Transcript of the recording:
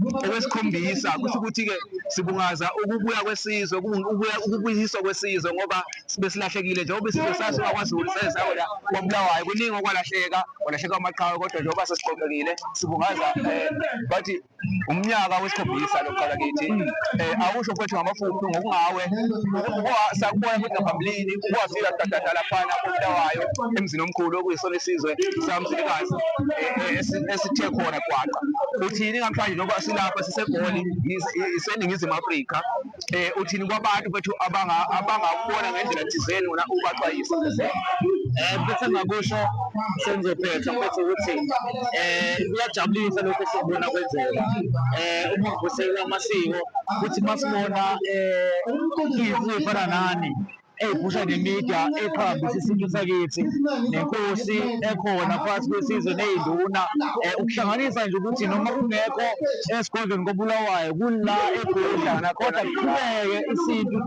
okwesikhombisa kusho ukuthi-ke sibungaza ukubuya kwesizwe, ukubuyiswa kwesizwe ngoba sibe silahlekile njengoba isizwe sasuka kwaZulu sesawela kwaBulawayo, kuningi okwalahleka amaqhawe, kodwa njengoba sesiqoqekile sibungaza bathi umnyaka wesikhombisa lokuqala kithi. Awusho mfethu ngamafuphi ngokungawe sakubona futhi ngaphambilini ukwafika dadada laphana koBulawayo emzini omkhulu okuyisona isizwe samzilikazi esithe khona Gwaqa. Uthini namhlanje njengoba silapha siseGoli iseNingizimu Afrika, uthini kwabantu bethu abangakubona ngendlela thizeni wona ubaxwayisa? Bese ngakusho sengizophetha mfethu ukuthi kuyajabulisa lokho esikubona kwenzeka uma kuvuselwa amasiko ukuthi masibona izwe efana nani ey'phusha nemedia eqhakambisa isintu sakithi nenkosi ekhona phakathi kwesizwe ney'nduna, ukuhlanganisa nje ukuthi noma ungekho esigodlweni koBulawayo kula eGoli kodwa kuqhubeke isintu